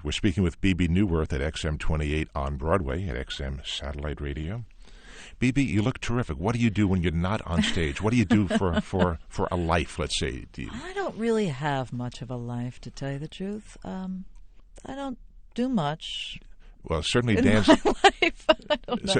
We're speaking with Bebe Neuwirth at XM28 on Broadway at XM Satellite Radio. Bebe, you look terrific. What do you do when you're not on stage? What do you do for a life, let's say? I don't really have much of a life, to tell you the truth. I don't do much. Well, certainly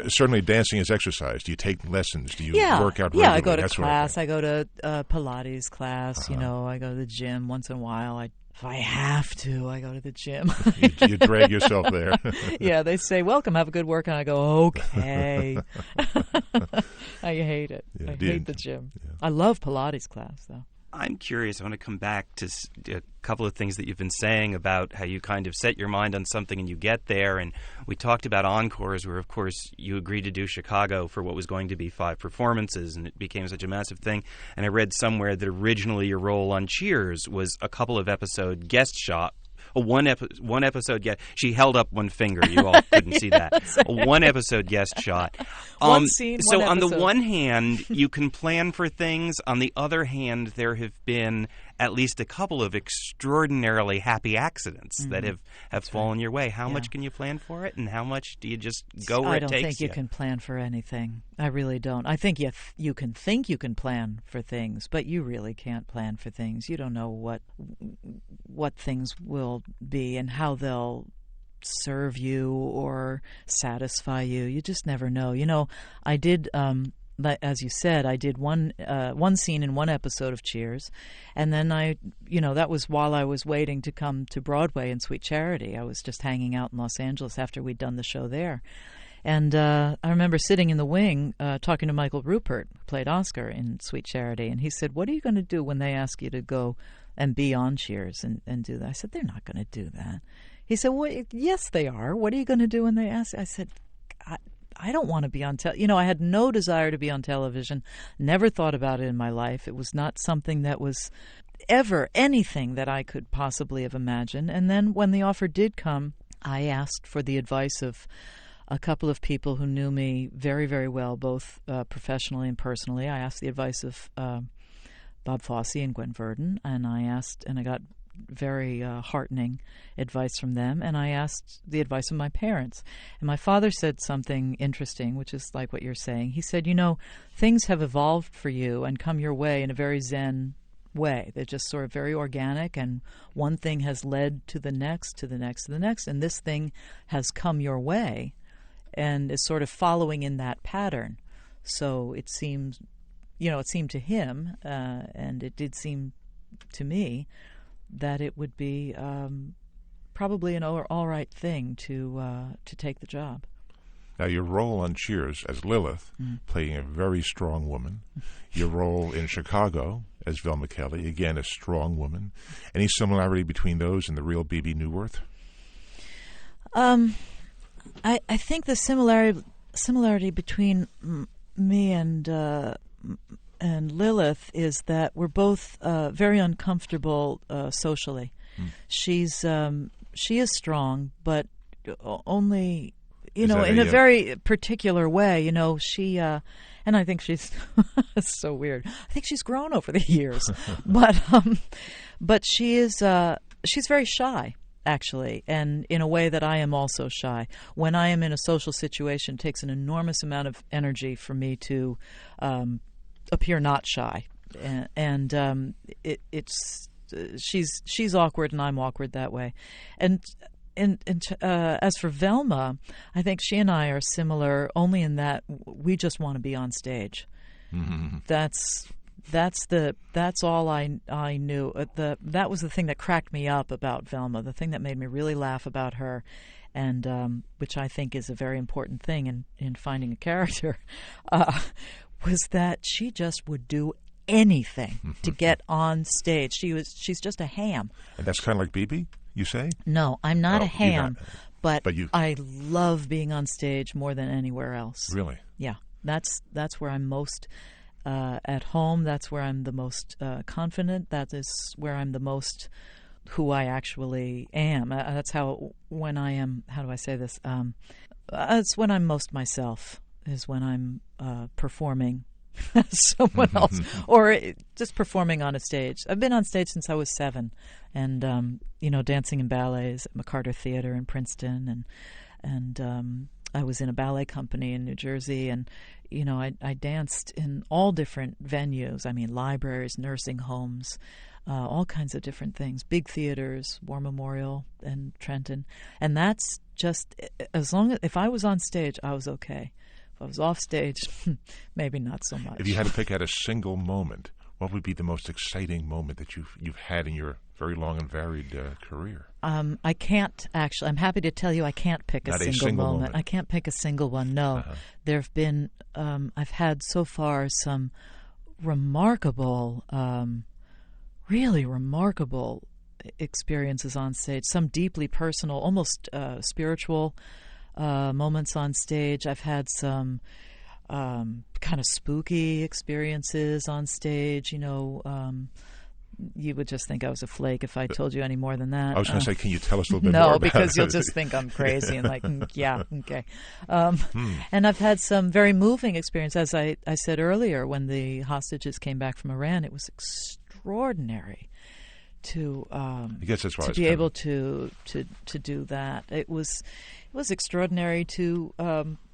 certainly dancing is exercise. Do you take lessons? Do you work out regularly? Yeah, I go to class. I go to Pilates class. You know, I go to the gym once in a while. If I have to, I go to the gym. you drag yourself there. Yeah, they say, welcome, have a good workout. I go, okay. I hate it. Yeah, I hate the gym. Yeah. I love Pilates class, though. I'm curious. I want to come back to a couple of things that you've been saying about how you kind of set your mind on something and you get there. And we talked about encores, where, of course, you agreed to do Chicago for what was going to be 5 performances, and it became such a massive thing. And I read somewhere that originally your role on Cheers was a couple of episode guest shot. One episode guest. She held up one finger. You all couldn't see that. A one episode guest shot. One scene, so one on the episode. one hand, you can plan for things. On the other hand, there have been at least a couple of extraordinarily happy accidents that have fallen your way. How much can you plan for it, and how much do you just go where it takes you? I don't think you can plan for anything. I really don't. I think you can think you can plan for things, but you really can't plan for things. You don't know what things will be and how they'll serve you or satisfy you. You just never know. You know, I did. As you said, I did one scene in one episode of Cheers, and then that was while I was waiting to come to Broadway in Sweet Charity. I was just hanging out in Los Angeles after we'd done the show there. And I remember sitting in the wing talking to Michael Rupert, who played Oscar in Sweet Charity, and he said, what are you going to do when they ask you to go and be on Cheers and do that? I said, they're not going to do that. He said, well, yes, they are. What are you going to do when they ask? I said, I don't want to be on television. I had no desire to be on television, never thought about it in my life. It was not something that was ever anything that I could possibly have imagined. And then when the offer did come, I asked for the advice of a couple of people who knew me very, very well, both professionally and personally. I asked the advice of Bob Fosse and Gwen Verdon, and I got very heartening advice from them, and I asked the advice of my parents. And my father said something interesting, which is like what you're saying. He said, things have evolved for you and come your way in a very Zen way. They're just sort of very organic, and one thing has led to the next, to the next, to the next, and this thing has come your way and is sort of following in that pattern. So it seemed to him, and it did seem to me, that it would be probably an all right thing to take the job. Now, your role on Cheers as Lilith, playing a very strong woman. Your role in Chicago as Velma Kelly, again, a strong woman. Any similarity between those and the real Bebe Neuwirth? I think the similarity between me and Lilith is that we're both very uncomfortable socially. She is strong, but only in a very particular way. She and I think she's it's so weird. I think she's grown over the years, but she's very shy, actually, and in a way that I am also shy. When I am in a social situation, it takes an enormous amount of energy for me to appear not shy, and she's awkward and I'm awkward that way, and as for Velma, I think she and I are similar only in that we just want to be on stage. Mm-hmm. That's all I knew. That was the thing that cracked me up about Velma. The thing that made me really laugh about her, and which I think is a very important thing in finding a character, was that she just would do anything to get on stage. She's just a ham. And that's kind of like Bebe, you say? No, I'm not a ham, but I love being on stage more than anywhere else. Really? Yeah, that's where I'm most at home. That's where I'm the most confident. That is where I'm the most who I actually am. That's when I am. How do I say this? It's when I'm most myself. Is when I'm performing someone else, or just performing on a stage. I've been on stage since I was 7, and dancing in ballets at McCarter Theater in Princeton, and I was in a ballet company in New Jersey, and I danced in all different venues. I mean, libraries, nursing homes, all kinds of different things, big theaters, War Memorial and Trenton, and that's just if I was on stage, I was okay. If I was off stage, maybe not so much. If you had to pick out a single moment, what would be the most exciting moment that you've had in your very long and varied career? I can't actually. I'm happy to tell you I can't pick Not a single moment. I can't pick a single one. No, there have been. I've had so far some remarkable, really remarkable experiences on stage. Some deeply personal, almost spiritual moments on stage. I've had some kind of spooky experiences on stage. You would just think I was a flake if I told you any more than that. I was going to say, can you tell us a little bit more No, about because it? you'll just think I'm crazy and yeah, okay. And I've had some very moving experience. As I said earlier, when the hostages came back from Iran, it was extraordinary to I guess that's why to be able to do that. It was extraordinary to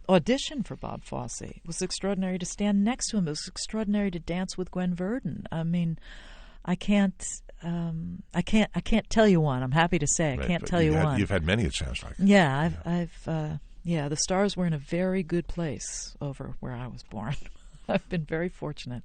audition for Bob Fosse. It was extraordinary to stand next to him. It was extraordinary to dance with Gwen Verdon. I mean, I can't tell you one. I'm happy to say I can't tell you one. You've had many, it sounds like. Yeah, the stars were in a very good place over where I was born. I've been very fortunate.